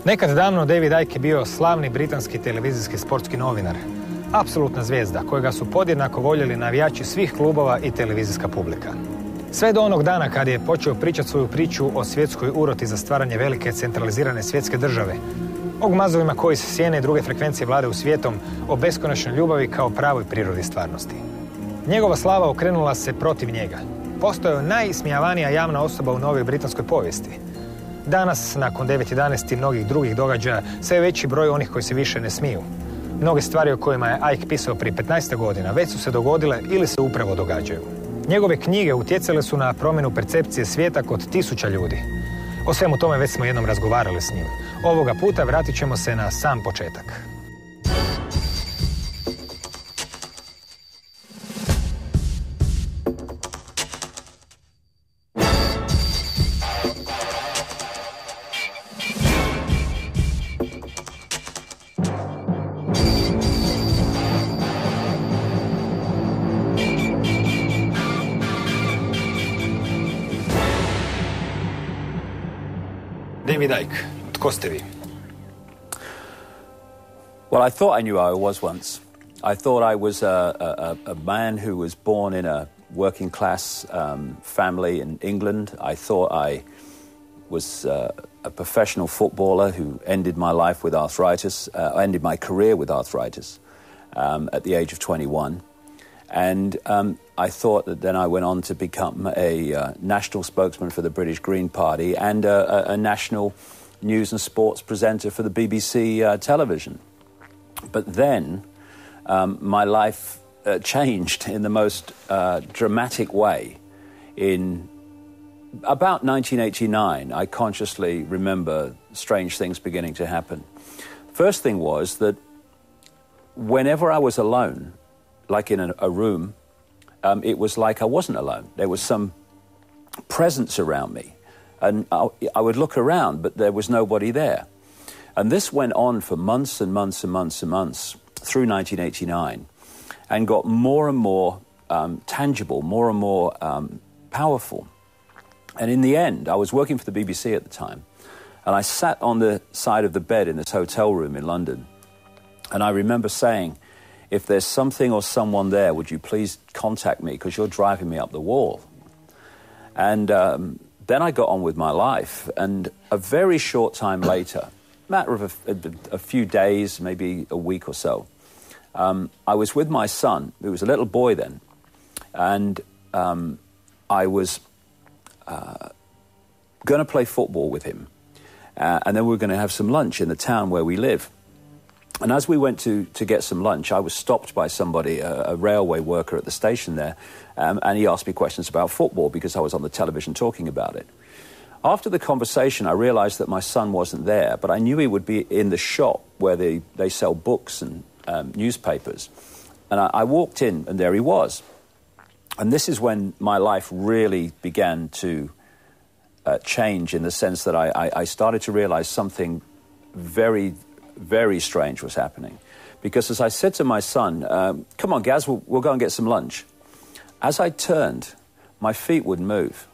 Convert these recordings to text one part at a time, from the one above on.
Nekad davno David Icke bio slavni britanski televizijski sportski novinar. Apsolutna zvijezda kojega su podjednako voljeli navijači svih klubova i televizijska publika. Sve do onog dana kad je počeo pričati svoju priču o svjetskoj uroti za stvaranje velike centralizirane svjetske države, o gmazovima koji se sjene i druge frekvencije vlade u svijetom, o beskonačnoj ljubavi kao pravoj prirodi stvarnosti. Njegova slava okrenula se protiv njega. Postao je najismijavanija javna osoba u novoj britanskoj povijesti. Danas, nakon 9.11. i mnogih drugih događaja, sve veći broj onih koji se više ne smiju. Mnoge stvari o kojima je Icke pisao prije 15 godina već su se dogodile ili se upravo događaju. Njegove knjige utjecale su na promjenu percepcije svijeta kod tisuća ljudi. O svemu tome već smo jednom razgovarali s njim. Ovoga puta vratit ćemo se na sam početak. David Icke, tko ste vi? Well, I thought I knew who I was once. I thought I was a man who was born in a working class family in England. I thought I was a professional footballer who ended my life with arthritis, ended my career with arthritis at the age of 21. And I thought that then I went on to become a national spokesman for the British Green Party and a national news and sports presenter for the BBC television. But then my life changed in the most dramatic way. In about 1989, I consciously remember strange things beginning to happen. First thing was that whenever I was alone, like in a room, it was like I wasn't alone. There was some presence around me. And I would look around, but there was nobody there. And this went on for months and months and months and months through 1989 and got more and more tangible, more and more powerful. And in the end, I was working for the BBC at the time, and I sat on the side of the bed in this hotel room in London. And I remember saying, if there's something or someone there, would you please contact me because you're driving me up the wall? And then I got on with my life. And a very short time later, matter of a few days, maybe a week or so, I was with my son, who was a little boy then, and I was going to play football with him. And then we were going to have some lunch in the town where we live. And as we went to get some lunch, I was stopped by somebody, a railway worker at the station there, and he asked me questions about football because I was on the television talking about it. After the conversation, I realized that my son wasn't there, but I knew he would be in the shop where they sell books and newspapers. And I walked in, and there he was. And this is when my life really began to change in the sense that I started to realize something very, very strange was happening. Because as I said to my son, come on, Gaz, we'll go and get some lunch. As I turned, my feet would move.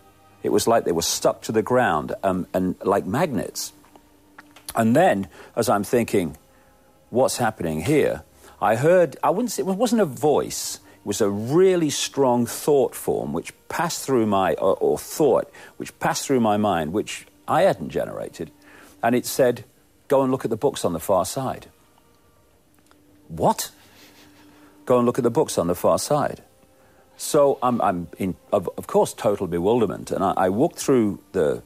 It was like they were stuck to the ground and like magnets. And then, as I'm thinking, what's happening here? I heard, it wasn't a voice, it was a really strong thought form which passed through which passed through my mind, which I hadn't generated. And it said, go and look at the books on the far side. What? Go and look at the books on the far side. So I'm in, of course, total bewilderment. And I walked through the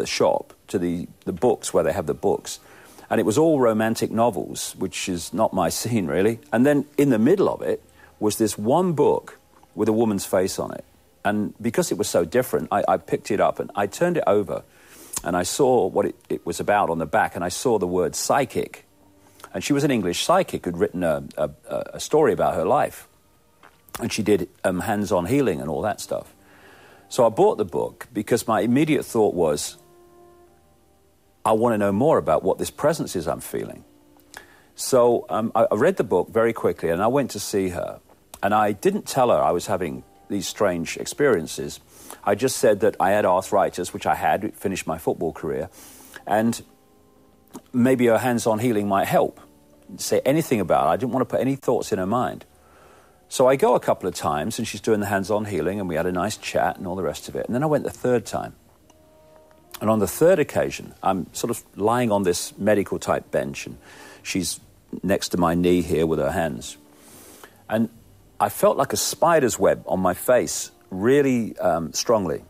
shop to the books where they have the books. And it was all romantic novels, which is not my scene, really. And then in the middle of it was this one book with a woman's face on it. And because it was so different, I picked it up and I turned it over. And I saw what it was about on the back, and I saw the word psychic. And she was an English psychic who'd written a story about her life. And she did hands-on healing and all that stuff. So I bought the book because my immediate thought was, I want to know more about what this presence is I'm feeling. So I read the book very quickly, and I went to see her. And I didn't tell her I was having these strange experiences. I just said that I had arthritis, which I had, finished my football career. And maybe her hands-on healing might help. Say anything about it. I didn't want to put any thoughts in her mind. So I go a couple of times, and she's doing the hands-on healing, and we had a nice chat and all the rest of it. And then I went the third time. And on the third occasion, I'm sort of lying on this medical-type bench, and she's next to my knee here with her hands. And I felt like a spider's web on my face really strongly.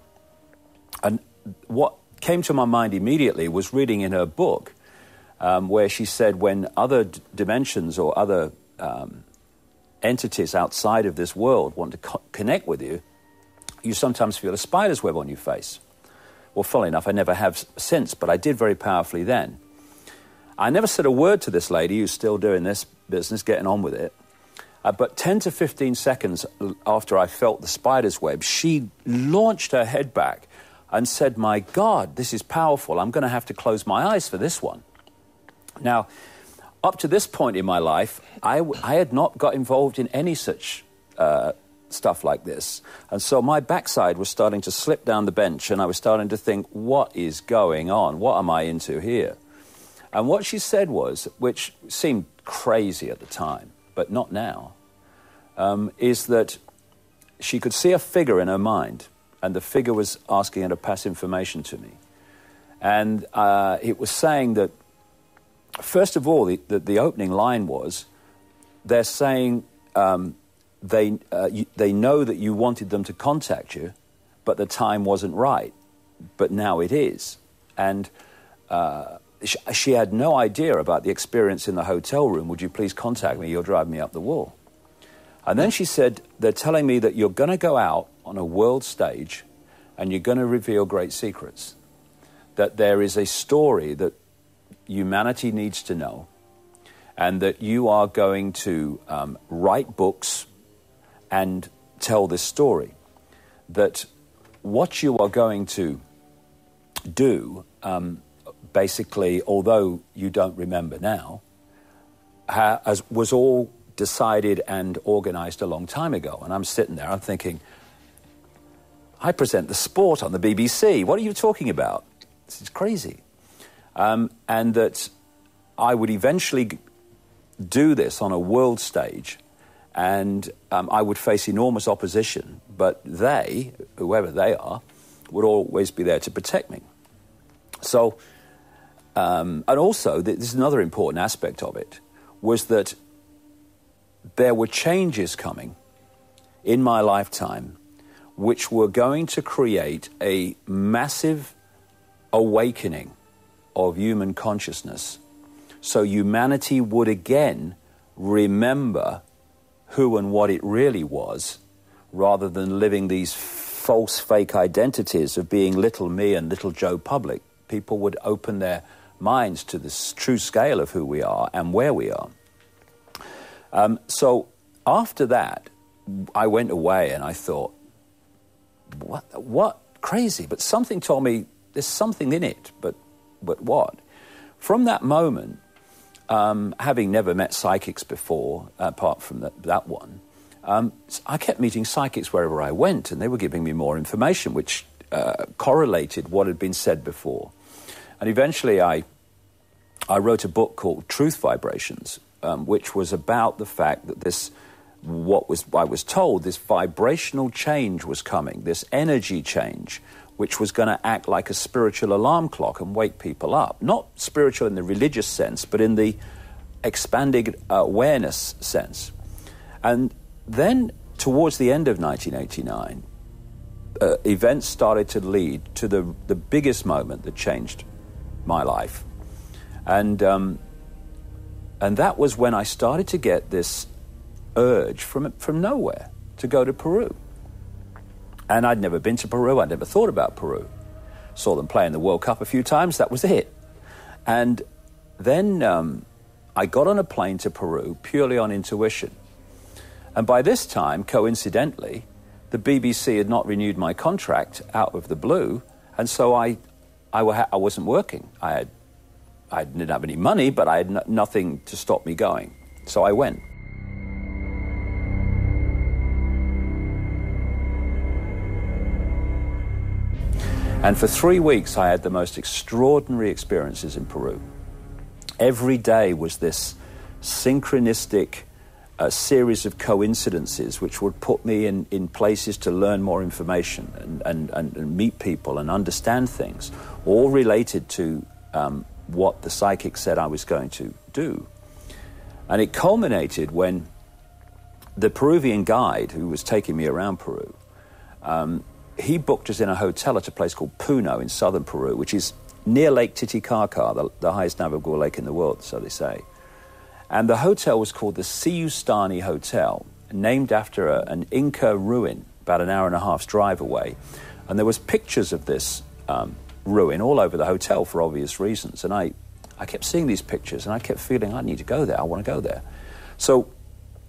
And what came to my mind immediately was reading in her book where she said when other dimensions or other entities outside of this world want to connect with you, you sometimes feel a spider's web on your face. Well, funnily enough, I never have since, but I did very powerfully then. I never said a word to this lady who's still doing this business, getting on with it. But 10 to 15 seconds after I felt the spider's web, she launched her head back and said, "My God, this is powerful. I'm going to have to close my eyes for this one." Now, up to this point in my life, I had not got involved in any such stuff like this. And so my backside was starting to slip down the bench, and I was starting to think, what is going on? What am I into here? And what she said was, which seemed crazy at the time, but not now, is that she could see a figure in her mind, and the figure was asking her to pass information to me. And it was saying that, first of all, the opening line was, they're saying they know that you wanted them to contact you, but the time wasn't right, but now it is. And she had no idea about the experience in the hotel room. "Would you please contact me? You'll drive me up the wall." And then she said, "They're telling me that you're going to go out on a world stage and you're going to reveal great secrets. That there is a story that humanity needs to know, and that you are going to write books and tell this story. That what you are going to do, basically, although you don't remember now, was all decided and organized a long time ago." And I'm sitting there, I'm thinking, I present the sport on the BBC. What are you talking about? This is crazy. And that I would eventually do this on a world stage, and I would face enormous opposition, but they, whoever they are, would always be there to protect me. So, and also, this is another important aspect of it, was that there were changes coming in my lifetime which were going to create a massive awakening of human consciousness. So humanity would again remember who and what it really was, rather than living these false, fake identities of being little me and little Joe Public. People would open their minds to this true scale of who we are and where we are. So after that, I went away and I thought, what? Crazy. But something told me there's something in it, but what? From that moment, having never met psychics before, apart from that one, I kept meeting psychics wherever I went, and they were giving me more information, which correlated what had been said before. And eventually I wrote a book called Truth Vibrations, which was about the fact that I was told, this vibrational change was coming, this energy change, which was going to act like a spiritual alarm clock and wake people up. Not spiritual in the religious sense, but in the expanded awareness sense. And then, towards the end of 1989, events started to lead to the biggest moment that changed my life. And that was when I started to get this urge from nowhere to go to Peru. And I'd never been to Peru. I'd never thought about Peru. Saw them play in the World Cup a few times. That was it. And then I got on a plane to Peru purely on intuition. And by this time, coincidentally, the BBC had not renewed my contract out of the blue. And so I wasn't working. I didn't have any money, but I had nothing to stop me going. So I went. And for 3 weeks, I had the most extraordinary experiences in Peru. Every day was this synchronistic series of coincidences which would put me in places to learn more information and meet people and understand things, all related to what the psychic said I was going to do. And it culminated when the Peruvian guide who was taking me around Peru, he booked us in a hotel at a place called Puno in southern Peru, which is near Lake Titicaca, the highest navigable lake in the world, so they say. And the hotel was called the Siustani Hotel, named after an Inca ruin about an hour and a half's drive away. And there was pictures of this ruin all over the hotel for obvious reasons. And I kept seeing these pictures, and I kept feeling, I need to go there, I want to go there. So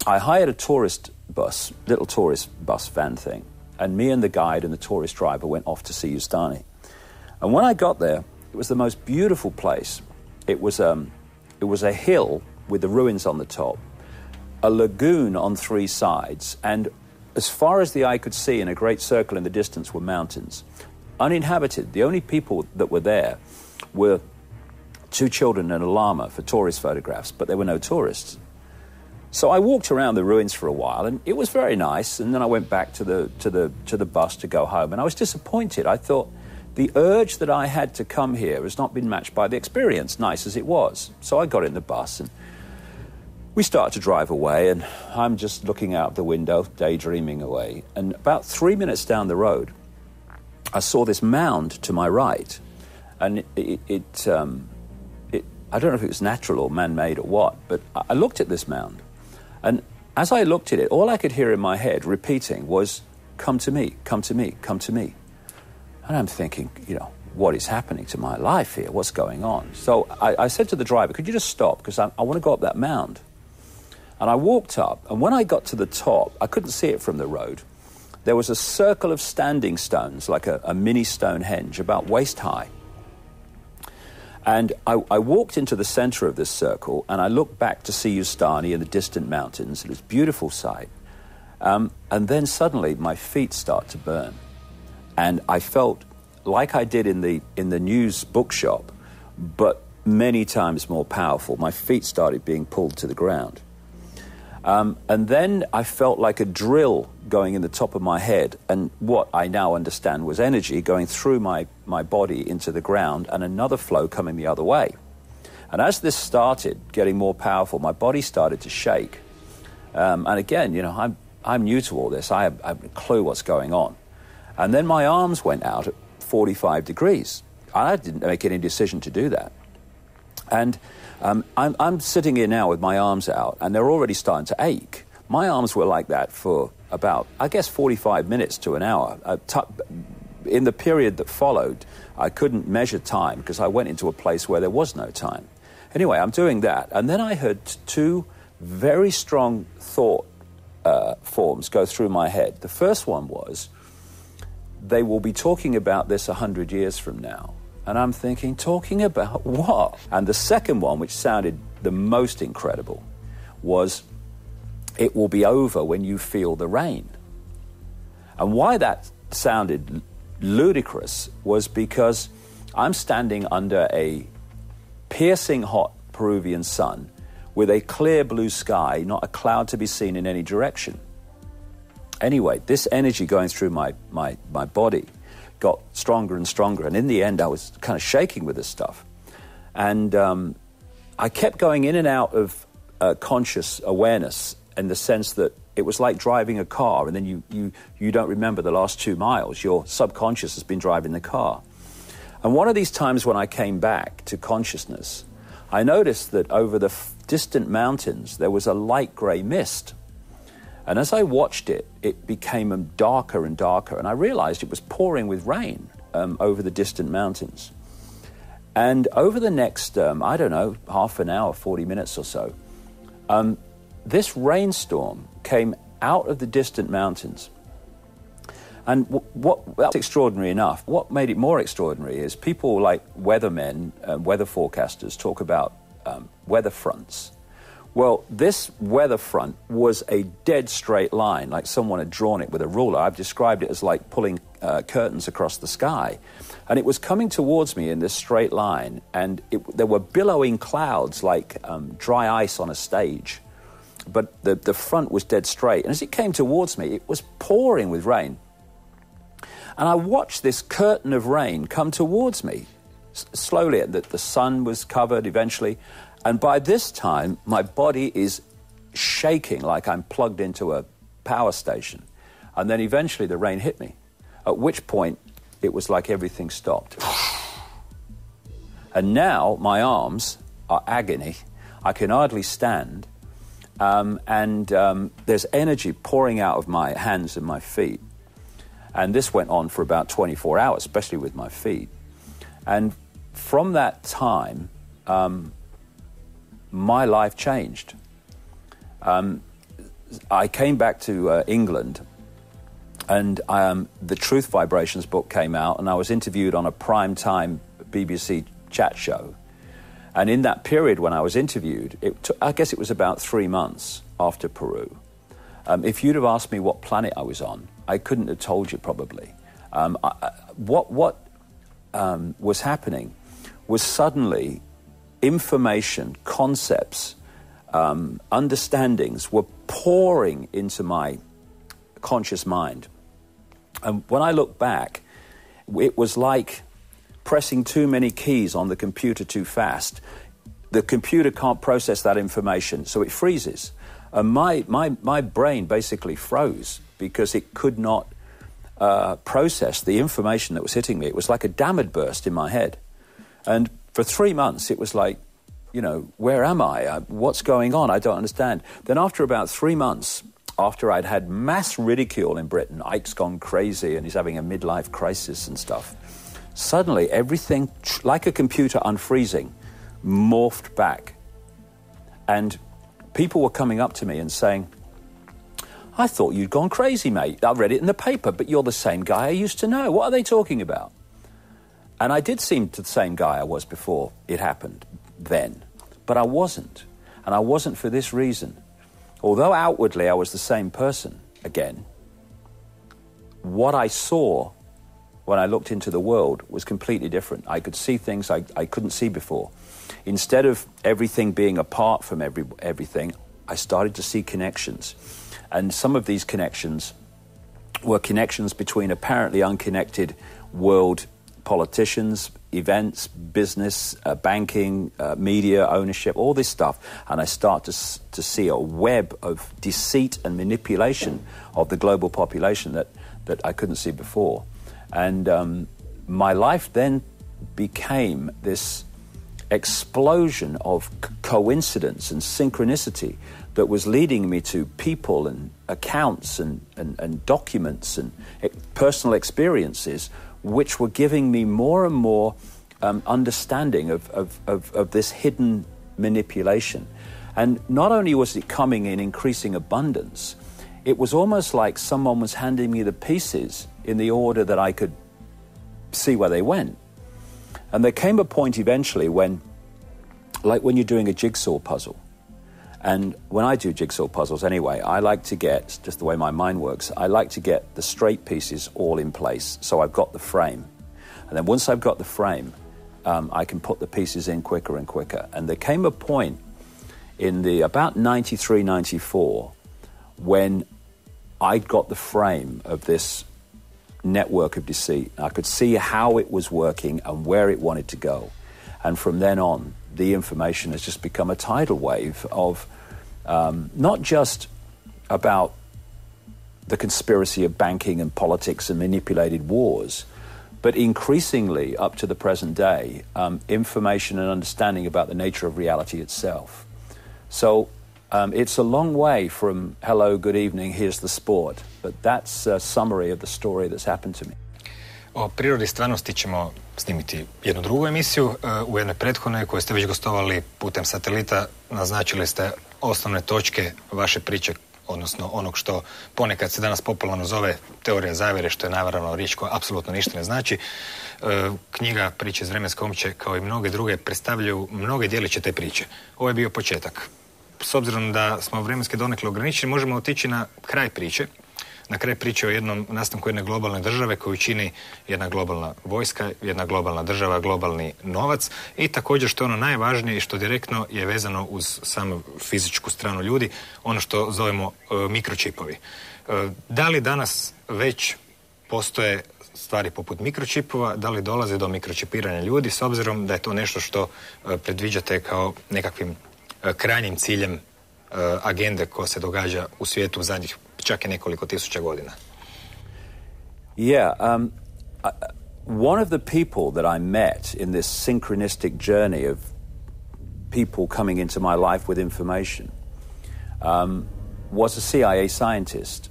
I hired a tourist bus, little tourist bus van thing, and me and the guide and the tourist driver went off to Siustani. And when I got there, it was the most beautiful place. It was a hill with the ruins on the top, a lagoon on three sides, and as far as the eye could see in a great circle in the distance were mountains. Uninhabited. The only people that were there were two children and a llama for tourist photographs, but there were no tourists. So I walked around the ruins for a while, and it was very nice, and then I went back to the bus to go home, and I was disappointed. I thought, the urge that I had to come here has not been matched by the experience, nice as it was. So I got in the bus, and we started to drive away, and I'm just looking out the window, daydreaming away. And about 3 minutes down the road, I saw this mound to my right, and I don't know if it was natural or man-made or what, but I looked at this mound, and as I looked at it, all I could hear in my head repeating was, "Come to me, come to me, come to me." And I'm thinking, what is happening to my life here? What's going on? So I said to the driver, could you just stop? Because I want to go up that mound. And I walked up, and when I got to the top, I couldn't see it from the road. There was a circle of standing stones, like a mini Stonehenge, about waist high. And I walked into the center of this circle, and I looked back to Siustani and the distant mountains. It was a beautiful sight. And then suddenly my feet start to burn. And I felt like I did in the news bookshop, but many times more powerful. My feet started being pulled to the ground. And then I felt like a drill going in the top of my head, and what I now understand was energy going through my body into the ground and another flow coming the other way. And as this started getting more powerful, my body started to shake. And again, I'm new to all this. I have no clue what's going on. And then my arms went out at 45 degrees. I didn't make any decision to do that. And I'm sitting here now with my arms out, and they're already starting to ache. My arms were like that for about, 45 minutes to an hour. In the period that followed, I couldn't measure time because I went into a place where there was no time. Anyway, I'm doing that, and then I heard two very strong thought forms go through my head. The first one was, they will be talking about this 100 years from now. And I'm thinking, talking about what? And the second one, which sounded the most incredible, was, it will be over when you feel the rain. And why that sounded ludicrous was because I'm standing under a piercing hot Peruvian sun with a clear blue sky, not a cloud to be seen in any direction. Anyway, this energy going through my body got stronger and stronger, and in the end I was kind of shaking with this stuff. And I kept going in and out of conscious awareness, in the sense that it was like driving a car, and then you don't remember the last 2 miles. Your subconscious has been driving the car. And one of these times when I came back to consciousness, I noticed that over the distant mountains there was a light grey mist. And as I watched it, it became darker and darker, and I realized it was pouring with rain over the distant mountains. And over the next, half an hour, 40 minutes or so, this rainstorm came out of the distant mountains. And that's extraordinary enough. What made it more extraordinary is people like weathermen, weather forecasters, talk about weather fronts. Well, this weather front was a dead straight line, like someone had drawn it with a ruler. I've described it as like pulling curtains across the sky. And it was coming towards me in this straight line, and there were billowing clouds like dry ice on a stage. But the front was dead straight. And as it came towards me, it was pouring with rain. And I watched this curtain of rain come towards me slowly. The sun was covered eventually. And by this time, my body is shaking like I'm plugged into a power station. And then eventually the rain hit me, at which point it was like everything stopped. And now my arms are agony. I can hardly stand. There's energy pouring out of my hands and my feet. And this went on for about 24 hours, especially with my feet. And from that time, my life changed. I came back to England, and the Truth Vibrations book came out, and I was interviewed on a prime-time BBC chat show. And in that period when I was interviewed, I guess it was about 3 months after Peru. If you'd have asked me what planet I was on, I couldn't have told you probably. What was happening was suddenly information, concepts, understandings were pouring into my conscious mind. And when I look back, it was like pressing too many keys on the computer too fast. The computer can't process that information, so it freezes. And my brain basically froze because it could not process the information that was hitting me. It was like a dam had burst in my head. And for 3 months, it was like, where am I? What's going on? I don't understand. Then after about 3 months, after I'd had mass ridicule in Britain, Icke's gone crazy and he's having a midlife crisis and stuff, suddenly everything, like a computer unfreezing, morphed back. And people were coming up to me and saying, I thought you'd gone crazy, mate. I read it in the paper, but you're the same guy I used to know. What are they talking about? And I did seem to the same guy I was before it happened then. But I wasn't. And I wasn't for this reason. Although outwardly I was the same person again, what I saw when I looked into the world was completely different. I could see things I couldn't see before. Instead of everything being apart from everything, I started to see connections. And some of these connections were connections between apparently unconnected world politicians, events, business, banking, media, ownership, all this stuff. And I start to see a web of deceit and manipulation of the global population that I couldn't see before. And my life then became this explosion of coincidence and synchronicity that was leading me to people and accounts and documents and personal experiences which were giving me more and more understanding of this hidden manipulation. And not only was it coming in increasing abundance, it was almost like someone was handing me the pieces in the order that I could see where they went. And there came a point eventually when, like when you're doing a jigsaw puzzle, and when I do jigsaw puzzles anyway, I like to get, just the way my mind works, I like to get the straight pieces all in place. So I've got the frame. And then once I've got the frame, I can put the pieces in quicker and quicker. And there came a point in about 93, 94, when I got the frame of this network of deceit. I could see how it was working and where it wanted to go. And from then on, the information has just become a tidal wave of not just about the conspiracy of banking and politics and manipulated wars, but increasingly, up to the present day, information and understanding about the nature of reality itself. So it's a long way from hello, good evening, here's the sport, but that's a summary of the story that's happened to me. O prirodi stvarnosti ćemo snimiti jednu drugu emisiju. U jednoj prethodnoj koju ste već gostovali putem satelita naznačili ste osnovne točke vaše priče, odnosno onog što ponekad se danas popularno zove teorija zavjere, što je naravno riječ koja apsolutno ništa ne znači. Knjiga Priče iz vremenske omče, kao i mnoge druge, predstavljaju mnoge dijeliće te priče. Ovo je bio početak. S obzirom da smo vremenski donekle ograničeni, možemo otići na kraj priče. na kraju priče o jednom nastanku jedne globalne države koju čini jedna globalna vojska, jedna globalna država, globalni novac i također što je ono najvažnije i što direktno je vezano uz samu fizičku stranu ljudi, ono što zovemo mikročipovi. Da li danas već postoje stvari poput mikročipova, da li dolaze do mikročipiranja ljudi s obzirom da je to nešto što predviđate kao nekakvim krajnjim ciljem agende koja se događa u svijetu u zadnjih čak i nekoliko tisuća godina? Yeah, one of the people that I met in this synchronistic journey of people coming into my life with information was a CIA scientist.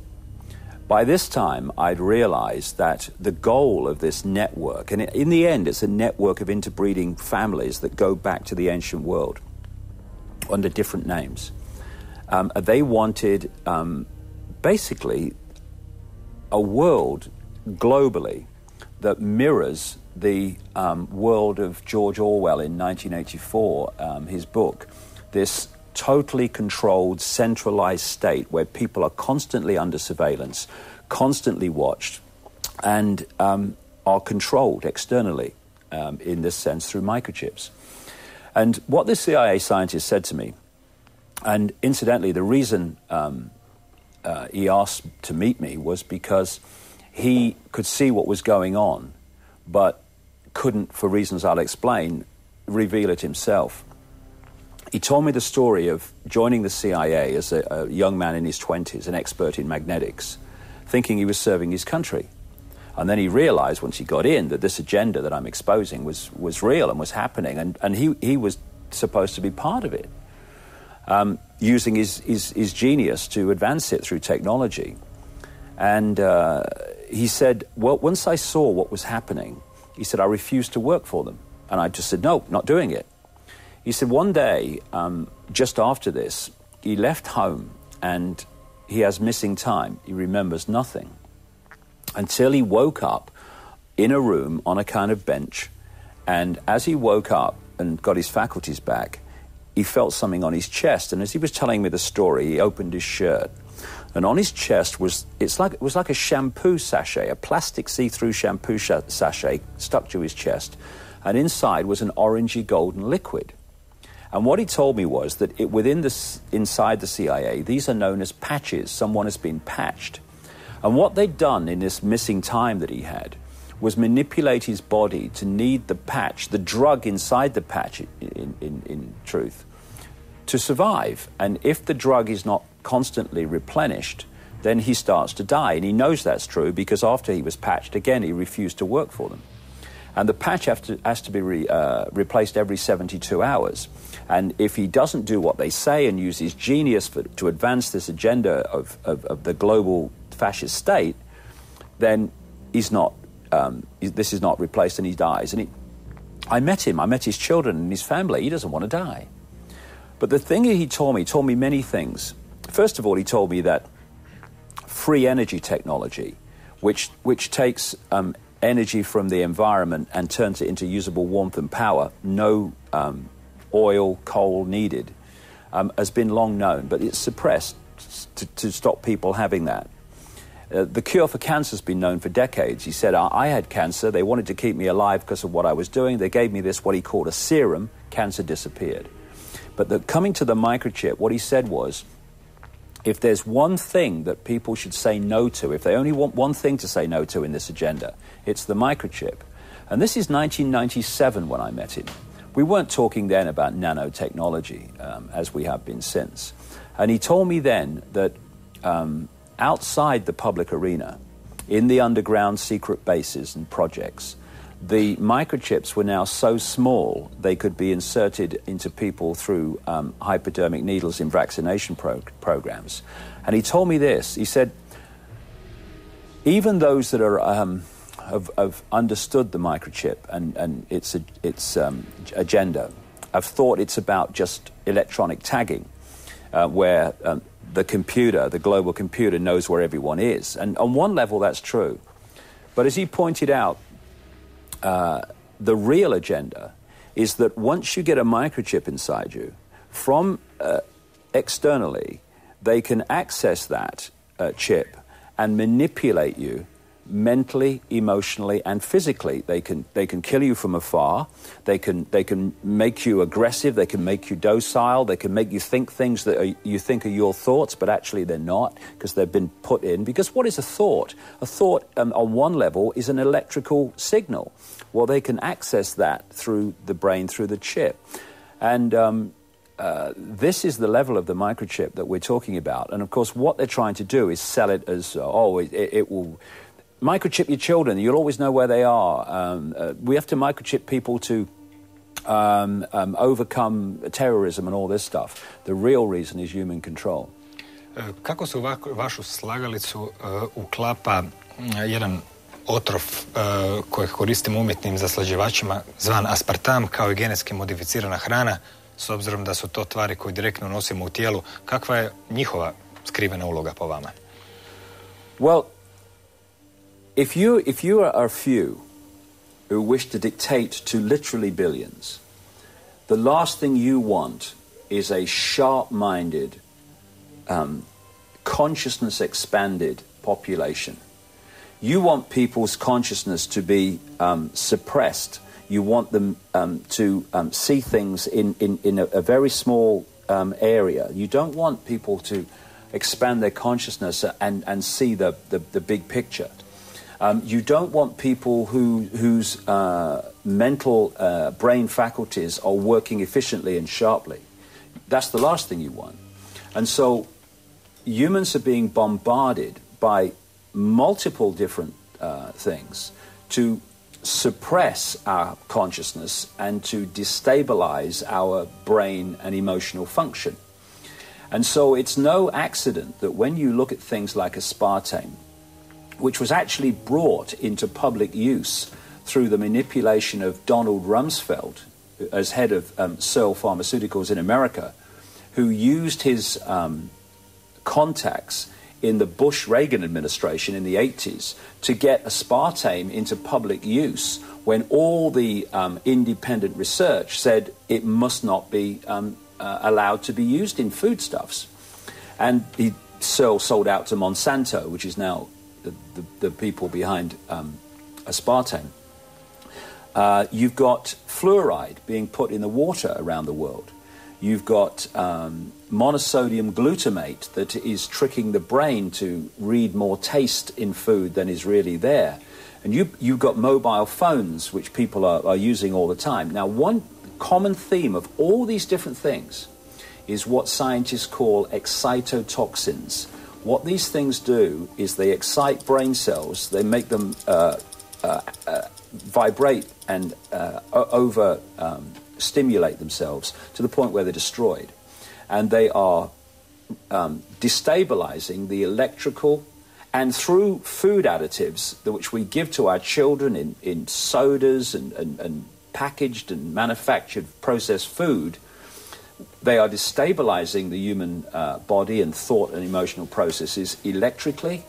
By this time, I'd realized that the goal of this network, and in the end, it's a network of interbreeding families that go back to the ancient world under different names. They wanted basically a world globally that mirrors the world of George Orwell in 1984, his book, this totally controlled, centralized state where people are constantly under surveillance, constantly watched, and are controlled externally, in this sense, through microchips. And what this CIA scientist said to me, and incidentally, the reason he asked to meet me was because he could see what was going on, but couldn't, for reasons I'll explain, reveal it himself. He told me the story of joining the CIA as a young man in his 20s, an expert in magnetics, thinking he was serving his country. And then he realized once he got in that this agenda that I'm exposing was real and was happening, and he was supposed to be part of it, using his genius to advance it through technology. And he said, well, once I saw what was happening, he said, I refused to work for them. And I just said, no, not doing it. He said one day, just after this, he left home and he has missing time. He remembers nothing until he woke up in a room on a kind of bench. And as he woke up and got his faculties back, he felt something on his chest. And as he was telling me the story, he opened his shirt. And on his chest was like a shampoo sachet, a plastic see-through shampoo sachet stuck to his chest. And inside was an orangey golden liquid. And what he told me was that inside the CIA, these are known as patches. Someone has been patched. And what they'd done in this missing time that he had was manipulate his body to need the patch, the drug inside the patch, in truth, to survive. And if the drug is not constantly replenished, then he starts to die. And he knows that's true because after he was patched, again, he refused to work for them. And the patch has to be replaced every 72 hours. And if he doesn't do what they say and use his genius to advance this agenda of the global fascist state, then he's not. This is not replaced, and he dies. And I met him. I met his children and his family. He doesn't want to die. But the thing he told me many things. First of all, he told me that free energy technology, which takes energy from the environment and turns it into usable warmth and power, no oil, coal needed, has been long known, but it's suppressed to stop people having that. The cure for cancer has been known for decades. He said, I had cancer, they wanted to keep me alive because of what I was doing, they gave me this, what he called a serum, cancer disappeared. But coming to the microchip, what he said was, if there's one thing that people should say no to, if they only want one thing to say no to in this agenda, it's the microchip. And this is 1997 when I met him. We weren't talking then about nanotechnology, as we have been since. And he told me then that outside the public arena, in the underground secret bases and projects, the microchips were now so small they could be inserted into people through hypodermic needles in vaccination programs. And he told me this. He said, even those that have understood the microchip and its agenda have thought it's about just electronic tagging, where the global computer knows where everyone is. And on one level, that's true. But as he pointed out, the real agenda is that once you get a microchip inside you, from externally, they can access that chip and manipulate you mentally, emotionally, and physically. They can kill you from afar. They can make you aggressive. They can make you docile. They can make you think things that you think are your thoughts, but actually they're not, because they've been put in. Because what is a thought? A thought, on one level, is an electrical signal. Well, they can access that through the brain, through the chip. And this is the level of the microchip that we're talking about. And, of course, what they're trying to do is sell it as, it will microchip your children. You'll always know where they are. We have to microchip people to overcome terrorism and all this stuff. The real reason is human control. Kako se u vašu slagalicu uklapa jedan otrov kojeg koristimo umjetnim zaslađivačima, zvan aspartam, kao i genetski modificirana hrana, s obzirom da su to tvari koje direktno nosimo u tijelu? Kakva je njihova skrivena uloga po vama? Well, if you are a few who wish to dictate to literally billions, the last thing you want is a sharp-minded, consciousness-expanded population. You want people's consciousness to be suppressed. You want them to see things in a very small area. You don't want people to expand their consciousness and see the big picture. You don't want people whose mental brain faculties are working efficiently and sharply. That's the last thing you want. And so humans are being bombarded by multiple different things to suppress our consciousness and to destabilize our brain and emotional function. And so it's no accident that when you look at things like aspartame, which was actually brought into public use through the manipulation of Donald Rumsfeld as head of Searle Pharmaceuticals in America, who used his contacts in the Bush-Reagan administration in the 80s to get aspartame into public use when all the independent research said it must not be allowed to be used in foodstuffs. And Searle sold out to Monsanto, which is now the people behind aspartame. You've got fluoride being put in the water around the world. You've got monosodium glutamate that is tricking the brain to read more taste in food than is really there. And you've got mobile phones, which people are using all the time. Now, one common theme of all these different things is what scientists call excitotoxins. What these things do is they excite brain cells, they make them vibrate and stimulate themselves to the point where they're destroyed. And they are destabilizing the electrical, and through food additives which we give to our children in sodas and packaged and manufactured processed food, they are destabilizing the human body and thought and emotional processes electrically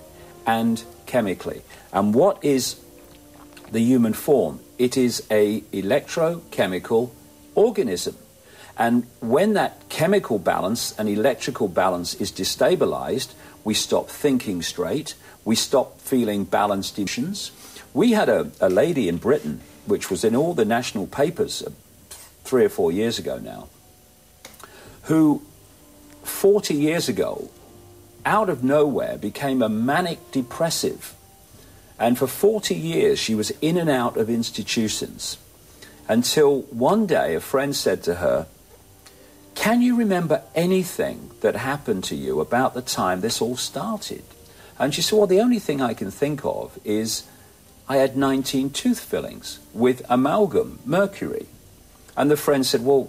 and chemically. And what is the human form? It is a electrochemical organism. And when that chemical balance and electrical balance is destabilized, we stop thinking straight, we stop feeling balanced emotions. We had a lady in Britain, which was in all the national papers 3 or 4 years ago now, who 40 years ago, out of nowhere, became a manic depressive. And for 40 years, she was in and out of institutions until one day a friend said to her, "Can you remember anything that happened to you about the time this all started?" And she said, "Well, the only thing I can think of is I had 19 tooth fillings with amalgam, mercury." And the friend said, "Well,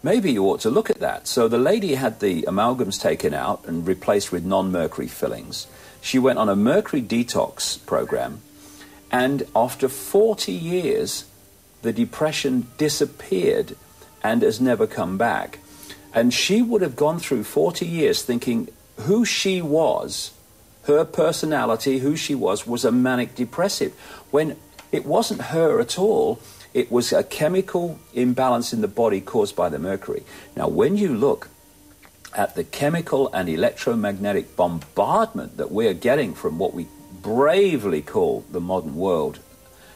maybe you ought to look at that." So the lady had the amalgams taken out and replaced with non-mercury fillings. She went on a mercury detox program, and after 40 years, the depression disappeared and has never come back. And she would have gone through 40 years thinking who she was, her personality, who she was a manic depressive, when it wasn't her at all. It was a chemical imbalance in the body caused by the mercury. Now, when you look at the chemical and electromagnetic bombardment that we are getting from what we bravely call the modern world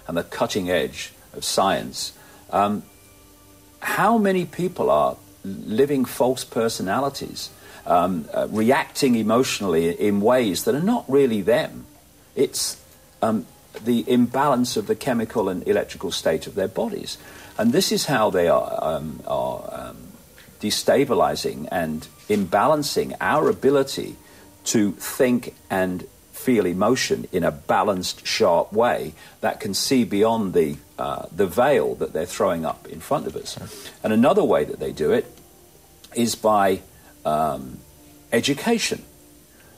and the cutting edge of science, how many people are living false personalities, reacting emotionally in ways that are not really them. It's the imbalance of the chemical and electrical state of their bodies. And this is how they are destabilizing and imbalancing our ability to think and feel emotion in a balanced, sharp way that can see beyond the veil that they're throwing up in front of us. And another way that they do it is by education.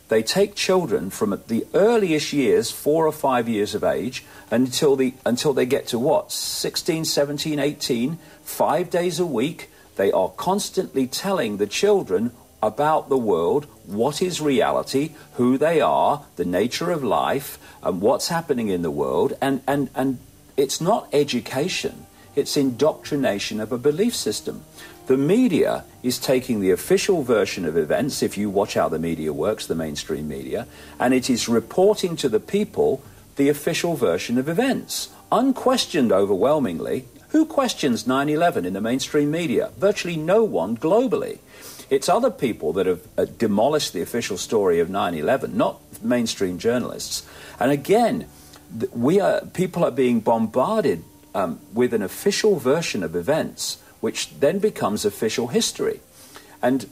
They take children from the earliest years, 4 or 5 years of age, until they get to what? 16, 17, 18, 5 days a week. They are constantly telling the children about the world, what is reality, who they are, the nature of life, and what's happening in the world. And it's not education, it's indoctrination of a belief system. The media is taking the official version of events, if you watch how the media works, the mainstream media, and it is reporting to the people the official version of events. Unquestioned overwhelmingly. Who questions 9/11 in the mainstream media? Virtually no one globally. It's other people that have demolished the official story of 9/11, not mainstream journalists. And again, people are being bombarded with an official version of events, which then becomes official history. And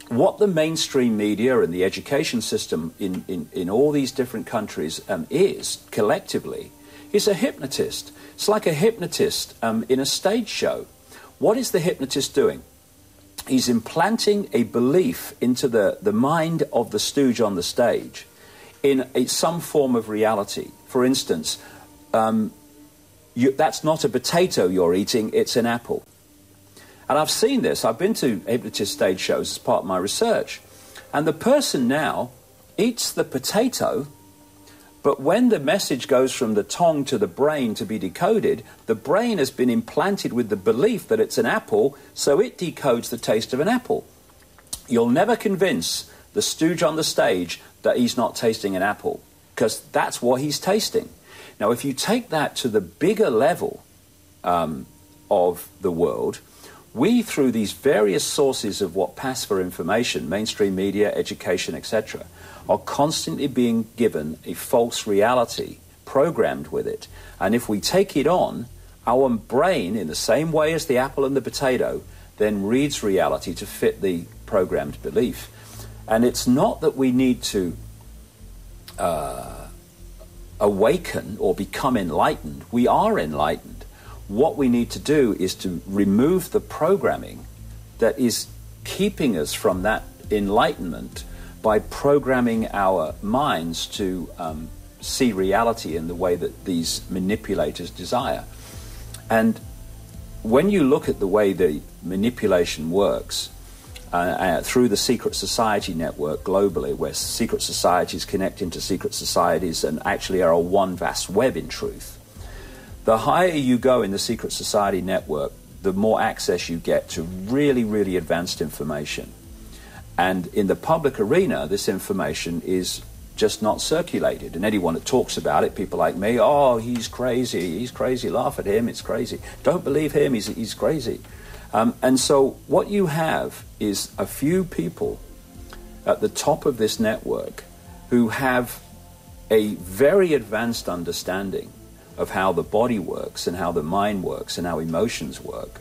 what the mainstream media and the education system in all these different countries is, collectively, is a hypnotist. It's like a hypnotist in a stage show. What is the hypnotist doing? He's implanting a belief into the mind of the stooge on the stage in some form of reality. For instance, that's not a potato you're eating, it's an apple. And I've seen this. I've been to hypnotist stage shows as part of my research. And the person now eats the potato, but when the message goes from the tongue to the brain to be decoded, the brain has been implanted with the belief that it's an apple, so it decodes the taste of an apple. You'll never convince the stooge on the stage that he's not tasting an apple, because that's what he's tasting. Now, if you take that to the bigger level of the world, we, through these various sources of what pass for information, mainstream media, education, etc., are constantly being given a false reality, programmed with it. And if we take it on, our brain, in the same way as the apple and the potato, then reads reality to fit the programmed belief. And it's not that we need to awaken or become enlightened. We are enlightened. What we need to do is to remove the programming that is keeping us from that enlightenment by programming our minds to see reality in the way that these manipulators desire. And when you look at the way the manipulation works through the secret society network globally, where secret societies connect into secret societies and actually are a one vast web in truth, the higher you go in the secret society network, the more access you get to really, really advanced information. And in the public arena, this information is just not circulated. And anyone that talks about it, people like me, oh, he's crazy, laugh at him, it's crazy. Don't believe him, he's crazy. And so what you have is a few people at the top of this network who have a very advanced understanding of how the body works and how the mind works and how emotions work.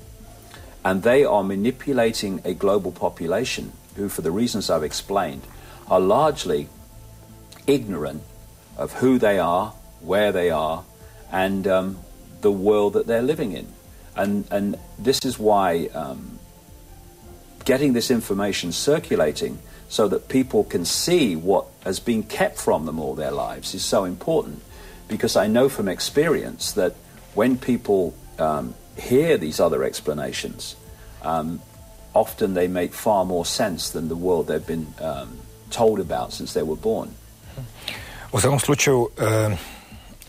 And they are manipulating a global population who, for the reasons I've explained, are largely ignorant of who they are, where they are, and the world that they're living in. And this is why getting this information circulating so that people can see what has been kept from them all their lives is so important. Because I know from experience that when people hear these other explanations, often they make far more sense than the world they've been told about since they were born. U svakom slučaju,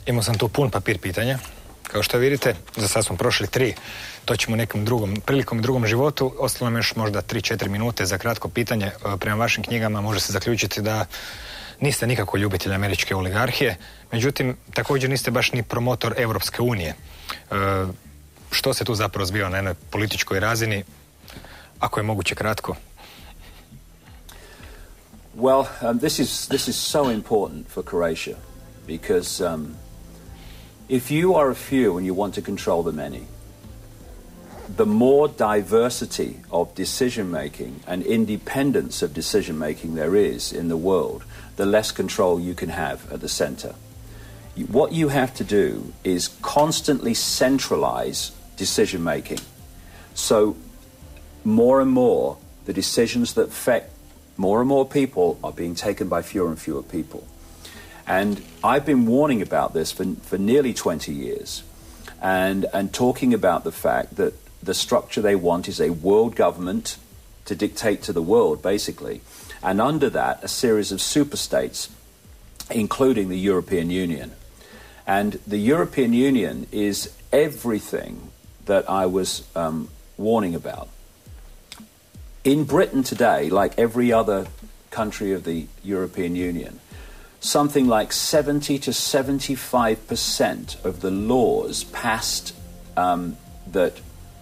imao sam tu pun papir pitanja Kao što vidite, za sad smo prošli 3. To ćemo nekom prilikom i drugom životu. Ostalo nam još možda 3-4 minute za kratko pitanje. Prema vašim knjigama može se zaključiti da niste nikako ljubitelj američke oligarhije. Međutim, također niste baš ni promotor Europske unije. Što se tu zapravo zbiva na jednoj političkoj razini? Ako je moguće kratko. Well, this is so important for Croatia because if you are a few and you want to control the many, the more diversity of decision making and independence of decision making there is in the world, the less control you can have at the center. What you have to do is constantly centralize decision making. So more and more the decisions that affect more and more people are being taken by fewer and fewer people. And I've been warning about this for nearly 20 years and talking about the fact that the structure they want is a world government to dictate to the world, basically. And under that, a series of superstates, including the European Union. And the European Union is everything that I was warning about. In Britain today, like every other country of the European Union, something like 70 to 75% of the laws passed that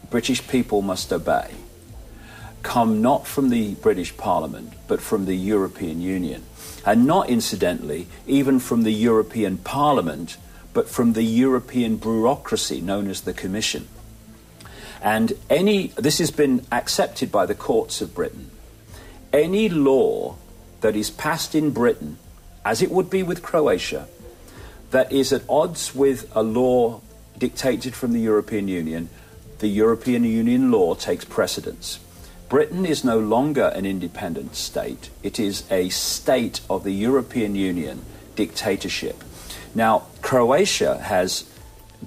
British people must obey come not from the British Parliament, but from the European Union. And not incidentally, even from the European Parliament, but from the European bureaucracy known as the Commission. And this has been accepted by the courts of Britain. Any law that is passed in Britain, as it would be with Croatia, that is at odds with a law dictated from the European Union, the European Union law takes precedence. Britain is no longer an independent state. It is a state of the European Union dictatorship. Now, Croatia has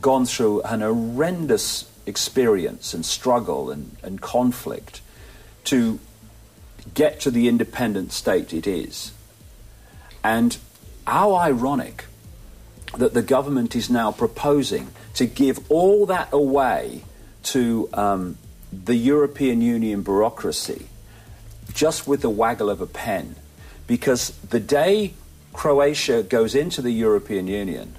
gone through an horrendous experience and struggle and conflict to get to the independent state it is. And how ironic that the government is now proposing to give all that away to the European Union bureaucracy just with the waggle of a pen. Because the day Croatia goes into the European Union,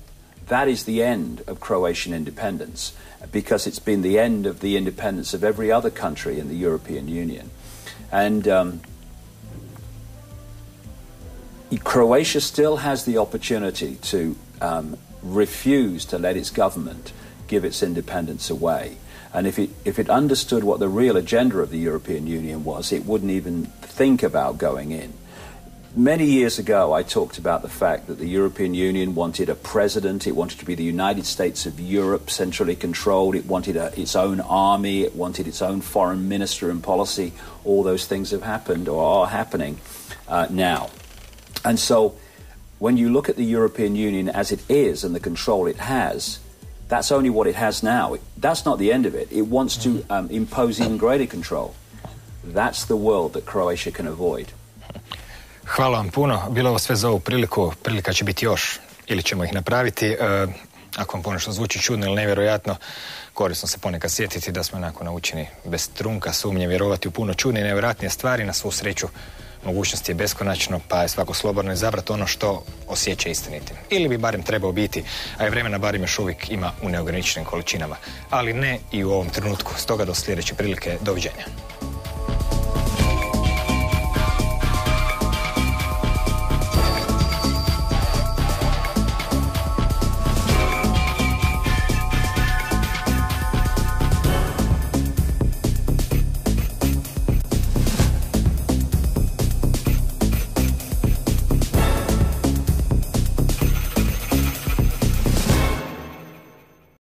that is the end of Croatian independence, because it's been the end of the independence of every other country in the European Union. And Croatia still has the opportunity to refuse to let its government give its independence away. And if it understood what the real agenda of the European Union was, it wouldn't even think about going in. Many years ago, I talked about the fact that the European Union wanted a president. It wanted to be the United States of Europe, centrally controlled. It wanted its own army. It wanted its own foreign minister and policy. All those things have happened or are happening now. And so when you look at the European Union as it is and the control it has, that's only what it has now. That's not the end of it. It wants to impose even greater control. That's the world that Croatia can avoid. Hvala vam puno. Bilo ovo sve za ovu priliku. Prilika će biti još. Ili ćemo ih napraviti. Ako vam ponešto zvuči čudno ili nevjerojatno, korisno se ponekad sjetiti da smo onako naučeni bez trunka sumnje vjerovati u puno čudne i nevjerojatnije stvari. Na svu sreću mogućnost je beskonačno, pa je svako slobodno izabrati ono što osjeća istinitim. Ili bi barem trebao biti, a i vremena barem još uvijek ima u neograničenim količinama. Ali ne i u ovom trenutku. Stoga do sljedeće prilike, doviđenja.